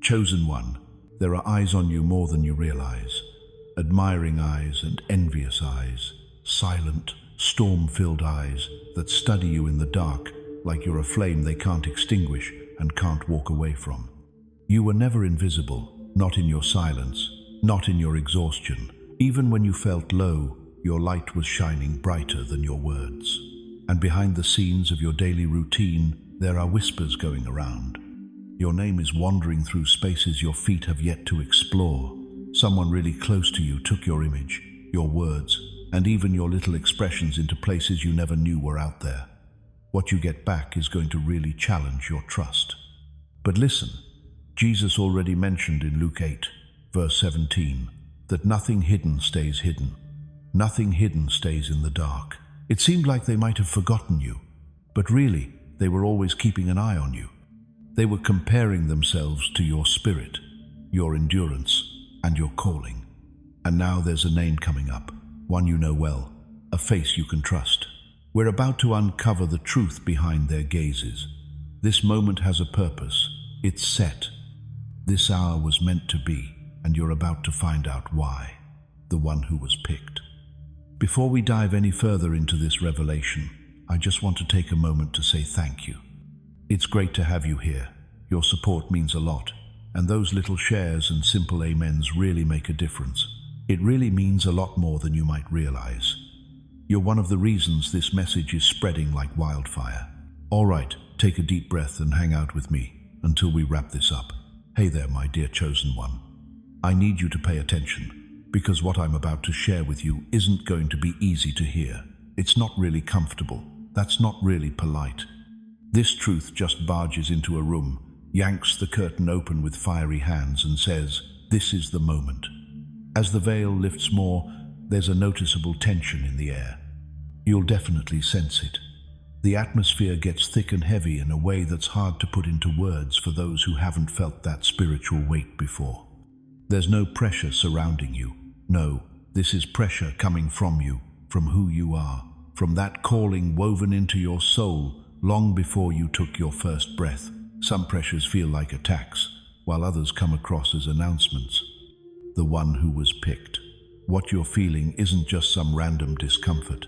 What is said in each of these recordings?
Chosen one, there are eyes on you more than you realize. Admiring eyes and envious eyes. Silent, storm-filled eyes that study you in the dark like you're a flame they can't extinguish and can't walk away from. You were never invisible, not in your silence, not in your exhaustion. Even when you felt low, your light was shining brighter than your words. And behind the scenes of your daily routine, there are whispers going around. Your name is wandering through spaces your feet have yet to explore. Someone really close to you took your image, your words, and even your little expressions into places you never knew were out there. What you get back is going to really challenge your trust. But listen, Jesus already mentioned in Luke 8, verse 17, that nothing hidden stays hidden. Nothing hidden stays in the dark. It seemed like they might have forgotten you, but really, they were always keeping an eye on you. They were comparing themselves to your spirit, your endurance, and your calling. And now there's a name coming up, one you know well, a face you can trust. We're about to uncover the truth behind their gazes. This moment has a purpose. It's set. This hour was meant to be, and you're about to find out why. The one who was picked. Before we dive any further into this revelation, I just want to take a moment to say thank you. It's great to have you here. Your support means a lot, and those little shares and simple amens really make a difference. It really means a lot more than you might realize. You're one of the reasons this message is spreading like wildfire. All right, take a deep breath and hang out with me until we wrap this up. Hey there, my dear chosen one. I need you to pay attention, because what I'm about to share with you isn't going to be easy to hear. It's not really comfortable. That's not really polite. This truth just barges into a room, yanks the curtain open with fiery hands and says, "This is the moment." As the veil lifts more, there's a noticeable tension in the air. You'll definitely sense it. The atmosphere gets thick and heavy in a way that's hard to put into words for those who haven't felt that spiritual weight before. There's no pressure surrounding you. No, this is pressure coming from you, from who you are, from that calling woven into your soul long before you took your first breath. Some pressures feel like attacks, while others come across as announcements. The one who was picked. What you're feeling isn't just some random discomfort.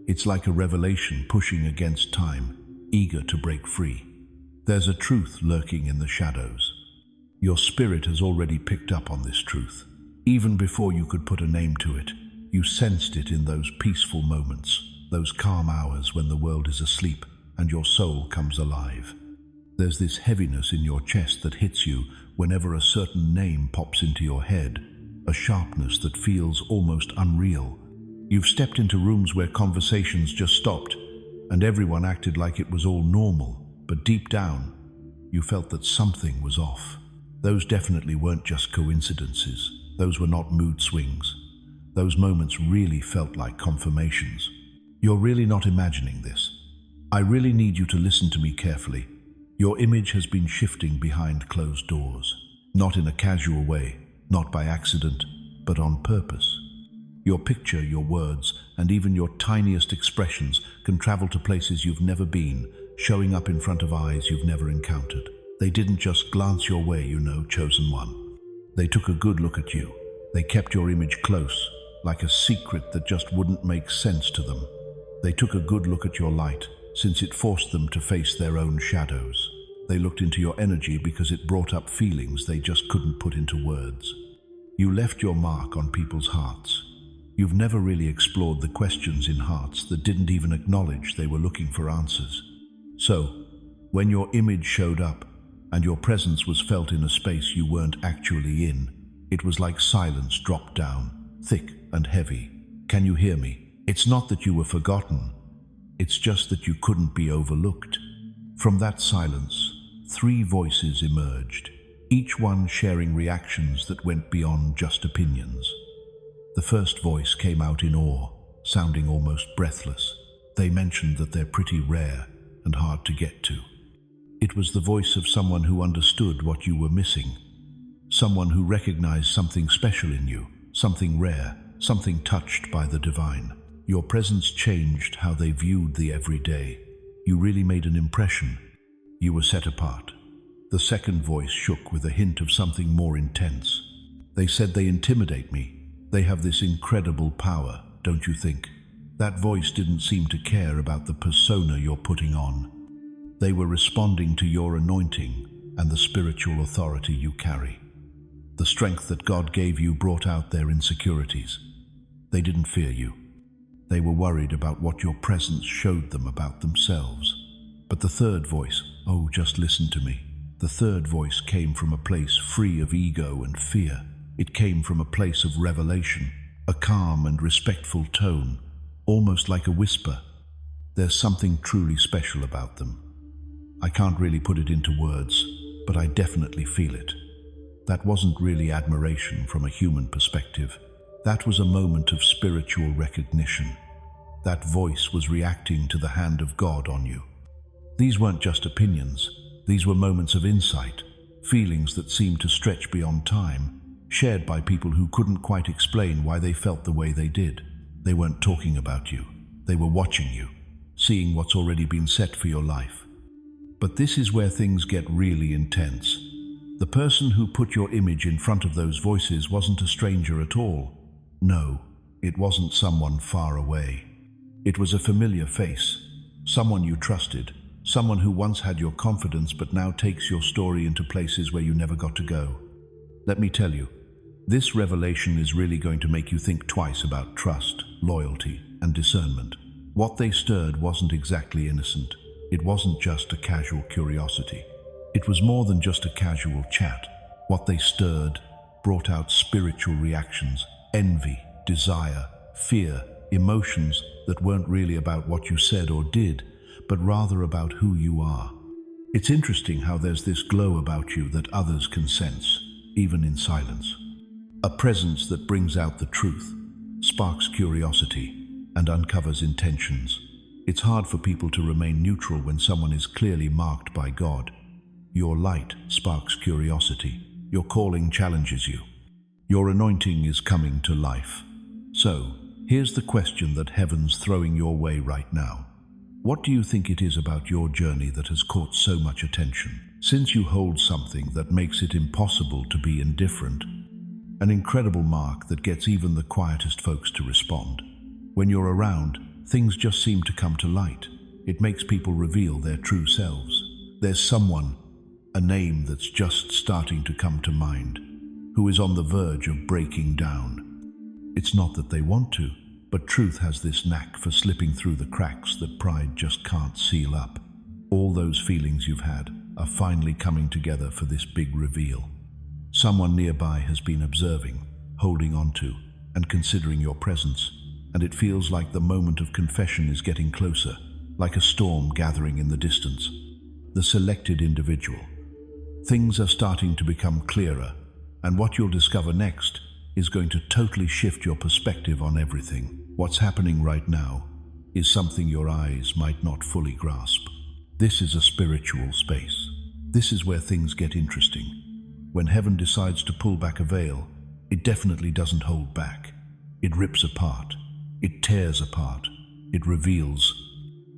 It's like a revelation pushing against time, eager to break free. There's a truth lurking in the shadows. Your spirit has already picked up on this truth. Even before you could put a name to it, you sensed it in those peaceful moments, those calm hours when the world is asleep and your soul comes alive. There's this heaviness in your chest that hits you whenever a certain name pops into your head, a sharpness that feels almost unreal. You've stepped into rooms where conversations just stopped, and everyone acted like it was all normal, but deep down, you felt that something was off. Those definitely weren't just coincidences. Those were not mood swings. Those moments really felt like confirmations. You're really not imagining this. I really need you to listen to me carefully. Your image has been shifting behind closed doors, not in a casual way, not by accident, but on purpose. Your picture, your words, and even your tiniest expressions can travel to places you've never been, showing up in front of eyes you've never encountered. They didn't just glance your way, you know, chosen one. They took a good look at you. They kept your image close, like a secret that just wouldn't make sense to them. They took a good look at your light, since it forced them to face their own shadows. They looked into your energy because it brought up feelings they just couldn't put into words. You left your mark on people's hearts. You've never really explored the questions in hearts that didn't even acknowledge they were looking for answers. So, when your image showed up, and your presence was felt in a space you weren't actually in, it was like silence dropped down, thick and heavy. Can you hear me? It's not that you were forgotten. It's just that you couldn't be overlooked. From that silence, 3 voices emerged, each one sharing reactions that went beyond just opinions. The first voice came out in awe, sounding almost breathless. They mentioned that they're pretty rare and hard to get to. It was the voice of someone who understood what you were missing, someone who recognized something special in you, something rare, something touched by the divine. Your presence changed how they viewed the everyday. You really made an impression. You were set apart. The second voice shook with a hint of something more intense. They said they intimidate me. They have this incredible power, don't you think? That voice didn't seem to care about the persona you're putting on. They were responding to your anointing and the spiritual authority you carry. The strength that God gave you brought out their insecurities. They didn't fear you. They were worried about what your presence showed them about themselves. But the third voice, oh, just listen to me. The third voice came from a place free of ego and fear. It came from a place of revelation, a calm and respectful tone, almost like a whisper. There's something truly special about them. I can't really put it into words, but I definitely feel it. That wasn't really admiration from a human perspective. That was a moment of spiritual recognition. That voice was reacting to the hand of God on you. These weren't just opinions. These were moments of insight, feelings that seemed to stretch beyond time, shared by people who couldn't quite explain why they felt the way they did. They weren't talking about you. They were watching you, seeing what's already been set for your life. But this is where things get really intense. The person who put your image in front of those voices wasn't a stranger at all. No, it wasn't someone far away. It was a familiar face, someone you trusted, someone who once had your confidence but now takes your story into places where you never got to go. Let me tell you, this revelation is really going to make you think twice about trust, loyalty, and discernment. What they stirred wasn't exactly innocent. It wasn't just a casual curiosity. It was more than just a casual chat. What they stirred brought out spiritual reactions, envy, desire, fear, emotions that weren't really about what you said or did, but rather about who you are. It's interesting how there's this glow about you that others can sense, even in silence. A presence that brings out the truth, sparks curiosity, and uncovers intentions. It's hard for people to remain neutral when someone is clearly marked by God. Your light sparks curiosity. Your calling challenges you. Your anointing is coming to life. So, here's the question that heaven's throwing your way right now. What do you think it is about your journey that has caught so much attention? Since you hold something that makes it impossible to be indifferent, an incredible mark that gets even the quietest folks to respond. When you're around, things just seem to come to light. It makes people reveal their true selves. There's someone, a name that's just starting to come to mind, who is on the verge of breaking down. It's not that they want to, but truth has this knack for slipping through the cracks that pride just can't seal up. All those feelings you've had are finally coming together for this big reveal. Someone nearby has been observing, holding on to, and considering your presence, and it feels like the moment of confession is getting closer, like a storm gathering in the distance. The selected individual. Things are starting to become clearer, and what you'll discover next is going to totally shift your perspective on everything. What's happening right now is something your eyes might not fully grasp. This is a spiritual space. This is where things get interesting. When heaven decides to pull back a veil, it definitely doesn't hold back. It rips apart. It tears apart. It reveals.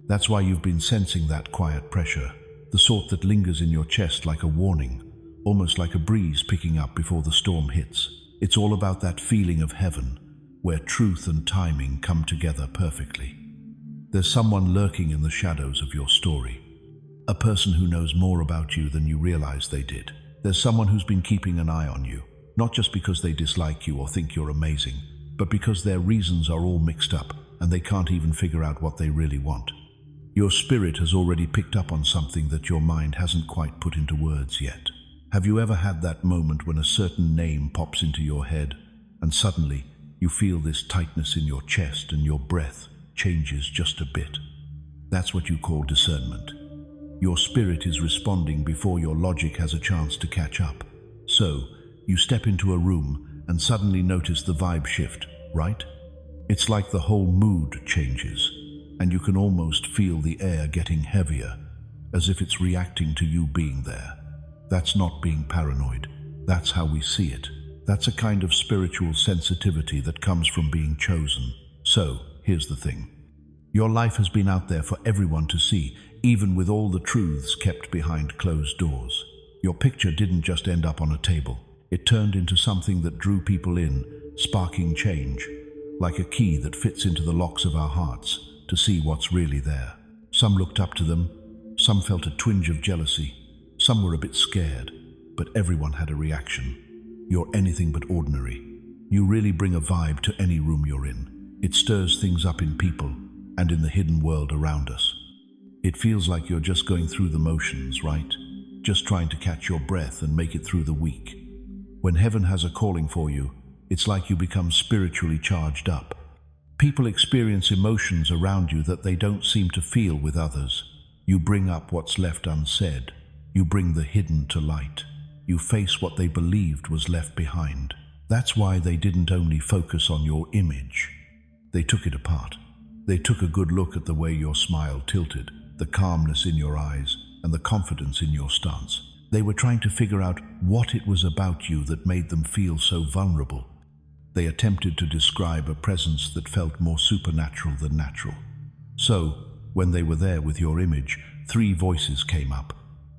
That's why you've been sensing that quiet pressure, the sort that lingers in your chest like a warning, almost like a breeze picking up before the storm hits. It's all about that feeling of heaven, where truth and timing come together perfectly. There's someone lurking in the shadows of your story, a person who knows more about you than you realized they did. There's someone who's been keeping an eye on you, not just because they dislike you or think you're amazing, but because their reasons are all mixed up and they can't even figure out what they really want. Your spirit has already picked up on something that your mind hasn't quite put into words yet. Have you ever had that moment when a certain name pops into your head and suddenly you feel this tightness in your chest and your breath changes just a bit? That's what you call discernment. Your spirit is responding before your logic has a chance to catch up. So, you step into a room and suddenly notice the vibe shift, right? It's like the whole mood changes, and you can almost feel the air getting heavier, as if it's reacting to you being there. That's not being paranoid. That's how we see it. That's a kind of spiritual sensitivity that comes from being chosen. So, here's the thing. Your life has been out there for everyone to see, even with all the truths kept behind closed doors. Your picture didn't just end up on a table. It turned into something that drew people in, sparking change, like a key that fits into the locks of our hearts to see what's really there. Some looked up to them, some felt a twinge of jealousy, some were a bit scared, but everyone had a reaction. You're anything but ordinary. You really bring a vibe to any room you're in. It stirs things up in people and in the hidden world around us. It feels like you're just going through the motions, right? Just trying to catch your breath and make it through the week. When heaven has a calling for you, it's like you become spiritually charged up. People experience emotions around you that they don't seem to feel with others. You bring up what's left unsaid. You bring the hidden to light. You face what they believed was left behind. That's why they didn't only focus on your image. They took it apart. They took a good look at the way your smile tilted, the calmness in your eyes, and the confidence in your stance. They were trying to figure out what it was about you that made them feel so vulnerable. They attempted to describe a presence that felt more supernatural than natural. So, when they were there with your image, 3 voices came up.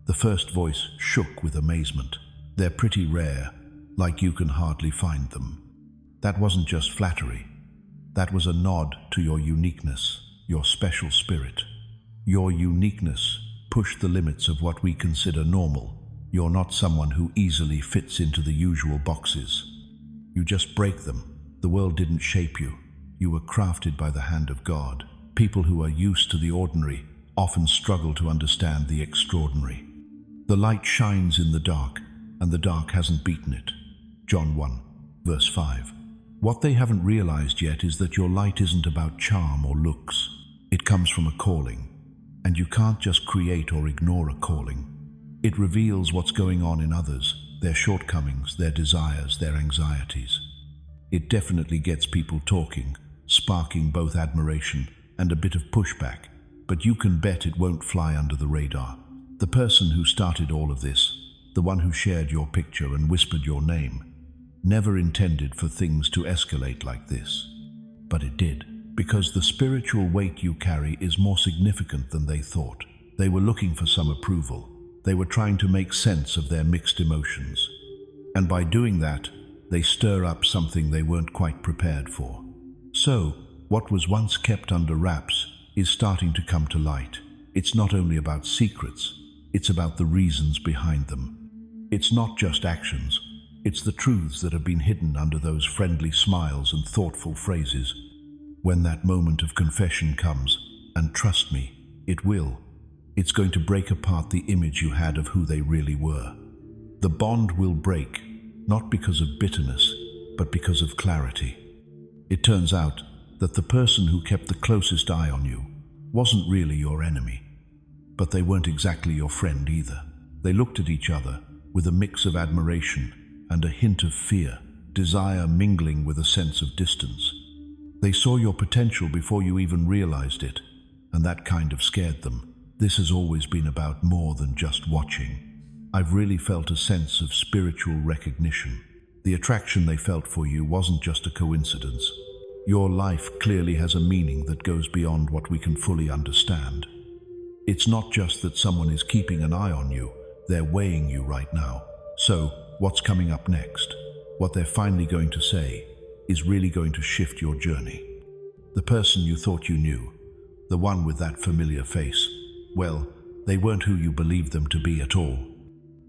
The first voice shook with amazement. They're pretty rare, like you can hardly find them. That wasn't just flattery. That was a nod to your uniqueness, your special spirit. Your uniqueness pushed the limits of what we consider normal. You're not someone who easily fits into the usual boxes. You just break them. The world didn't shape you. You were crafted by the hand of God. People who are used to the ordinary often struggle to understand the extraordinary. The light shines in the dark, and the dark hasn't beaten it. John 1, verse 5. What they haven't realized yet is that your light isn't about charm or looks. It comes from a calling, and you can't just create or ignore a calling. It reveals what's going on in others, their shortcomings, their desires, their anxieties. It definitely gets people talking, sparking both admiration and a bit of pushback, but you can bet it won't fly under the radar. The person who started all of this, the one who shared your picture and whispered your name, never intended for things to escalate like this. But it did, because the spiritual weight you carry is more significant than they thought. They were looking for some approval. They were trying to make sense of their mixed emotions. And by doing that, they stir up something they weren't quite prepared for. So, what was once kept under wraps is starting to come to light. It's not only about secrets, it's about the reasons behind them. It's not just actions, it's the truths that have been hidden under those friendly smiles and thoughtful phrases. When that moment of confession comes, and trust me, it will, it's going to break apart the image you had of who they really were. The bond will break, not because of bitterness, but because of clarity. It turns out that the person who kept the closest eye on you wasn't really your enemy, but they weren't exactly your friend either. They looked at each other with a mix of admiration and a hint of fear, desire mingling with a sense of distance. They saw your potential before you even realized it, and that kind of scared them. This has always been about more than just watching. I've really felt a sense of spiritual recognition. The attraction they felt for you wasn't just a coincidence. Your life clearly has a meaning that goes beyond what we can fully understand. It's not just that someone is keeping an eye on you, they're weighing you right now. So, what's coming up next? What they're finally going to say is really going to shift your journey. The person you thought you knew, the one with that familiar face, well, they weren't who you believed them to be at all.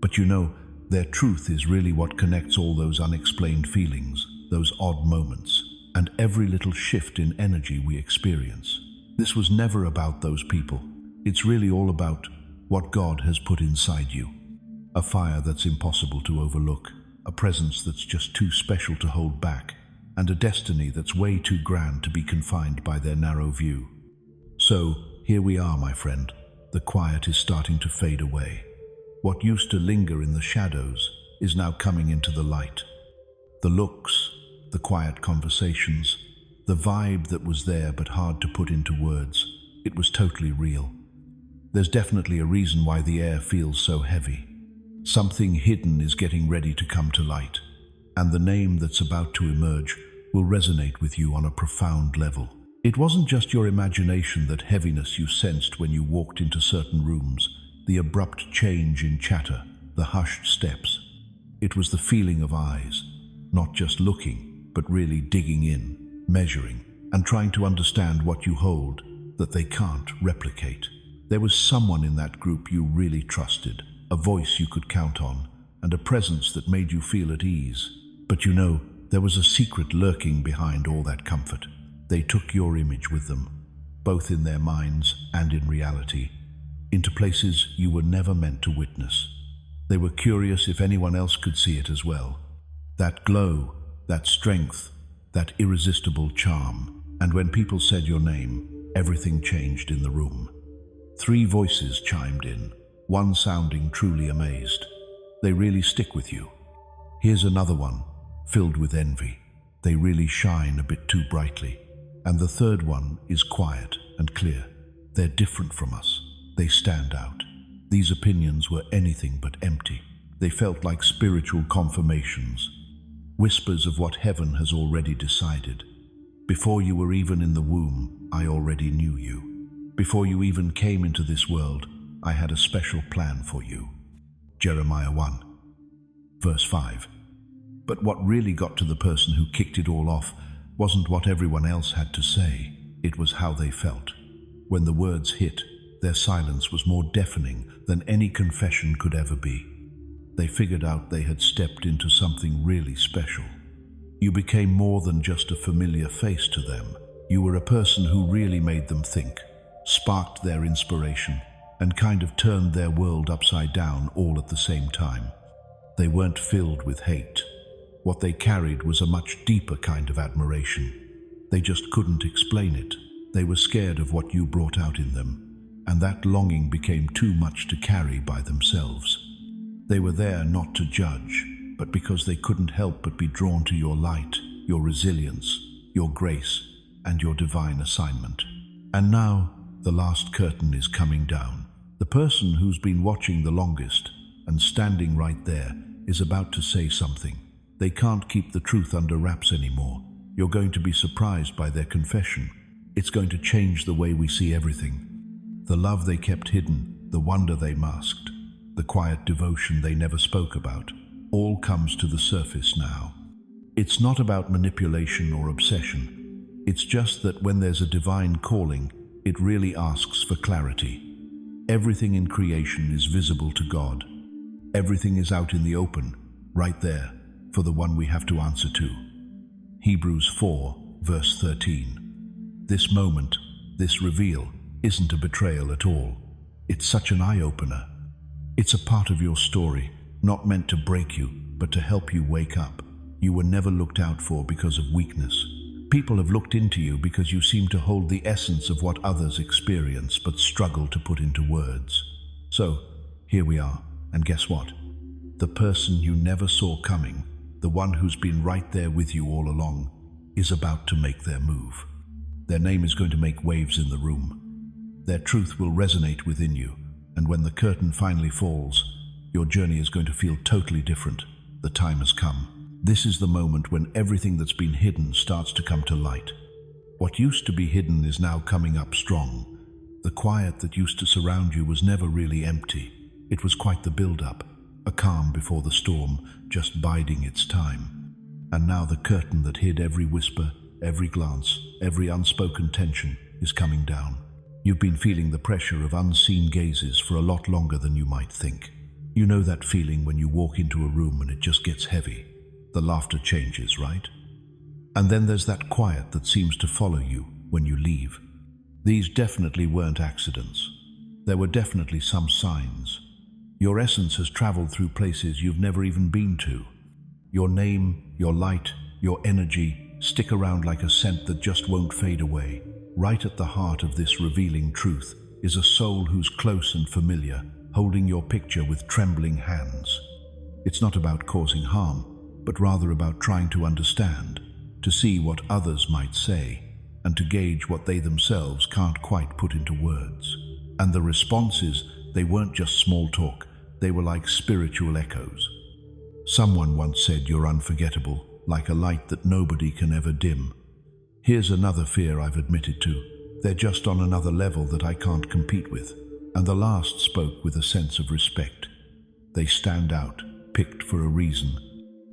But you know, their truth is really what connects all those unexplained feelings, those odd moments, and every little shift in energy we experience. This was never about those people. It's really all about what God has put inside you. A fire that's impossible to overlook, a presence that's just too special to hold back, and a destiny that's way too grand to be confined by their narrow view. So, here we are, my friend. The quiet is starting to fade away. What used to linger in the shadows is now coming into the light. The looks, the quiet conversations, the vibe that was there but hard to put into words, it was totally real. There's definitely a reason why the air feels so heavy. Something hidden is getting ready to come to light, and the name that's about to emerge will resonate with you on a profound level. It wasn't just your imagination, that heaviness you sensed when you walked into certain rooms, the abrupt change in chatter, the hushed steps. It was the feeling of eyes, not just looking, but really digging in, measuring, and trying to understand what you hold that they can't replicate. There was someone in that group you really trusted, a voice you could count on, and a presence that made you feel at ease. But you know, there was a secret lurking behind all that comfort. They took your image with them, both in their minds and in reality, into places you were never meant to witness. They were curious if anyone else could see it as well. That glow, that strength, that irresistible charm. And when people said your name, everything changed in the room. 3 voices chimed in, one sounding truly amazed. They really stick with you. Here's another one, filled with envy. They really shine a bit too brightly. And the third one is quiet and clear. They're different from us. They stand out. These opinions were anything but empty. They felt like spiritual confirmations, whispers of what heaven has already decided. Before you were even in the womb, I already knew you. Before you even came into this world, I had a special plan for you. Jeremiah 1, verse 5. But what really got to the person who kicked it all off wasn't what everyone else had to say. It was how they felt. When the words hit, their silence was more deafening than any confession could ever be. They figured out they had stepped into something really special. You became more than just a familiar face to them. You were a person who really made them think, sparked their inspiration, and kind of turned their world upside down all at the same time. They weren't filled with hate. What they carried was a much deeper kind of admiration. They just couldn't explain it. They were scared of what you brought out in them, and that longing became too much to carry by themselves. They were there not to judge, but because they couldn't help but be drawn to your light, your resilience, your grace, and your divine assignment. And now, the last curtain is coming down. The person who's been watching the longest and standing right there is about to say something. They can't keep the truth under wraps anymore. You're going to be surprised by their confession. It's going to change the way we see everything. The love they kept hidden, the wonder they masked, the quiet devotion they never spoke about, all comes to the surface now. It's not about manipulation or obsession. It's just that when there's a divine calling, it really asks for clarity. Everything in creation is visible to God. Everything is out in the open, right there, for the one we have to answer to. Hebrews 4, verse 13. This moment, this reveal, isn't a betrayal at all. It's such an eye-opener. It's a part of your story, not meant to break you, but to help you wake up. You were never looked out for because of weakness. People have looked into you because you seem to hold the essence of what others experience but struggle to put into words. So, here we are, and guess what? The person you never saw coming, the one who's been right there with you all along, is about to make their move. Their name is going to make waves in the room. Their truth will resonate within you, and when the curtain finally falls, your journey is going to feel totally different. The time has come. This is the moment when everything that's been hidden starts to come to light. What used to be hidden is now coming up strong. The quiet that used to surround you was never really empty. It was quite the build-up, a calm before the storm, just biding its time. And now the curtain that hid every whisper, every glance, every unspoken tension is coming down. You've been feeling the pressure of unseen gazes for a lot longer than you might think. You know that feeling when you walk into a room and it just gets heavy. The laughter changes, right? And then there's that quiet that seems to follow you when you leave. These definitely weren't accidents. There were definitely some signs. Your essence has traveled through places you've never even been to. Your name, your light, your energy stick around like a scent that just won't fade away. Right at the heart of this revealing truth is a soul who's close and familiar, holding your picture with trembling hands. It's not about causing harm, but rather about trying to understand, to see what others might say, and to gauge what they themselves can't quite put into words. And the responses, they weren't just small talk, they were like spiritual echoes. Someone once said you're unforgettable, like a light that nobody can ever dim. Here's another fear I've admitted to. They're just on another level that I can't compete with. And the last spoke with a sense of respect. They stand out, picked for a reason.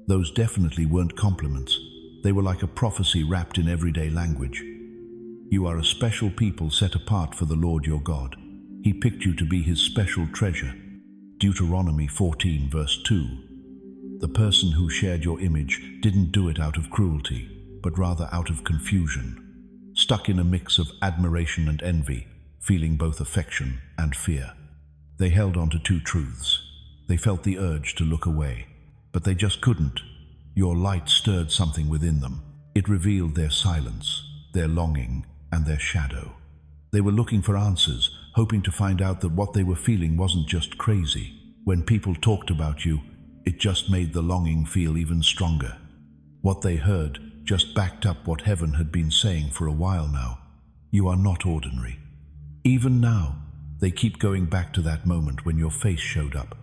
Those definitely weren't compliments. They were like a prophecy wrapped in everyday language. You are a special people set apart for the Lord your God. He picked you to be his special treasure. Deuteronomy 14 verse 2. The person who shared your image didn't do it out of cruelty, but rather out of confusion. Stuck in a mix of admiration and envy, feeling both affection and fear. They held on to two truths. They felt the urge to look away, but they just couldn't. Your light stirred something within them. It revealed their silence, their longing, and their shadow. They were looking for answers, hoping to find out that what they were feeling wasn't just crazy. When people talked about you, it just made the longing feel even stronger. What they heard just backed up what heaven had been saying for a while now. You are not ordinary. Even now, they keep going back to that moment when your face showed up.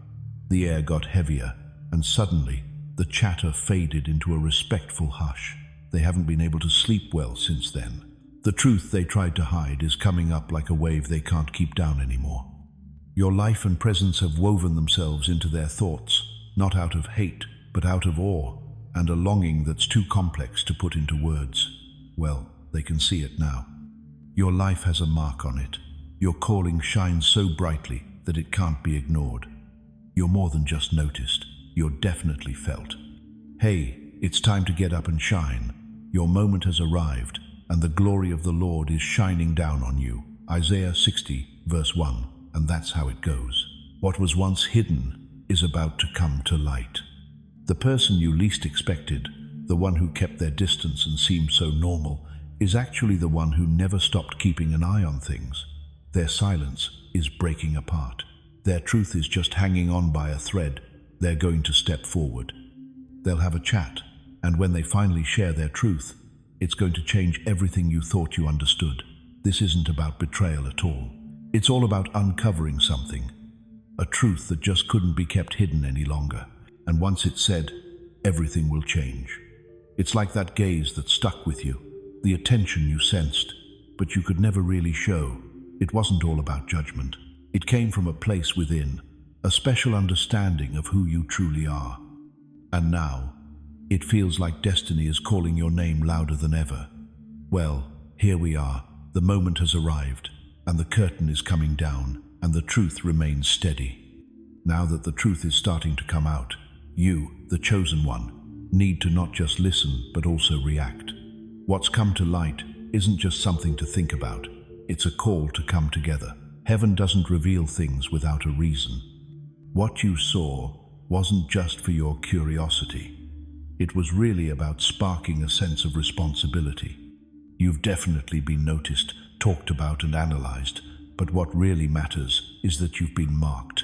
The air got heavier, and suddenly, the chatter faded into a respectful hush. They haven't been able to sleep well since then. The truth they tried to hide is coming up like a wave they can't keep down anymore. Your life and presence have woven themselves into their thoughts, not out of hate, but out of awe, and a longing that's too complex to put into words. Well, they can see it now. Your life has a mark on it. Your calling shines so brightly that it can't be ignored. You're more than just noticed. You're definitely felt. Hey, it's time to get up and shine. Your moment has arrived, and the glory of the Lord is shining down on you. Isaiah 60, verse 1, and that's how it goes. What was once hidden is about to come to light. The person you least expected, the one who kept their distance and seemed so normal, is actually the one who never stopped keeping an eye on things. Their silence is breaking apart. Their truth is just hanging on by a thread. They're going to step forward. They'll have a chat, and when they finally share their truth, it's going to change everything you thought you understood. This isn't about betrayal at all. It's all about uncovering something, a truth that just couldn't be kept hidden any longer. And once it's said, everything will change. It's like that gaze that stuck with you, the attention you sensed, but you could never really show. It wasn't all about judgment. It came from a place within, a special understanding of who you truly are. And now, it feels like destiny is calling your name louder than ever. Well, here we are. The moment has arrived, and the curtain is coming down, and the truth remains steady. Now that the truth is starting to come out, you, the chosen one, need to not just listen, but also react. What's come to light isn't just something to think about. It's a call to come together. Heaven doesn't reveal things without a reason. What you saw wasn't just for your curiosity. It was really about sparking a sense of responsibility. You've definitely been noticed, talked about and analyzed, but what really matters is that you've been marked.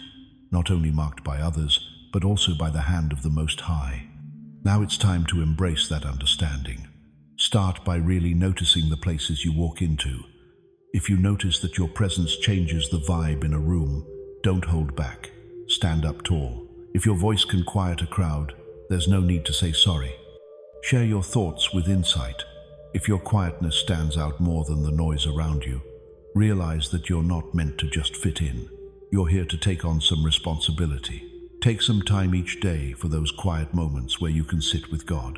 Not only marked by others, but also by the hand of the Most High. Now it's time to embrace that understanding. Start by really noticing the places you walk into. If you notice that your presence changes the vibe in a room, don't hold back. Stand up tall. If your voice can quiet a crowd, there's no need to say sorry. Share your thoughts with insight. If your quietness stands out more than the noise around you, realize that you're not meant to just fit in. You're here to take on some responsibility. Take some time each day for those quiet moments where you can sit with God.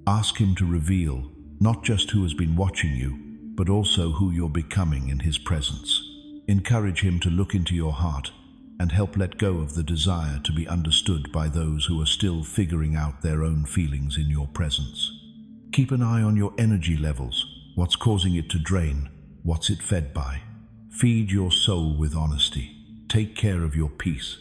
Ask Him to reveal not just who has been watching you, but also who you're becoming in His presence. Encourage Him to look into your heart and help let go of the desire to be understood by those who are still figuring out their own feelings in your presence. Keep an eye on your energy levels, what's causing it to drain, what's it fed by. Feed your soul with honesty. Take care of your peace,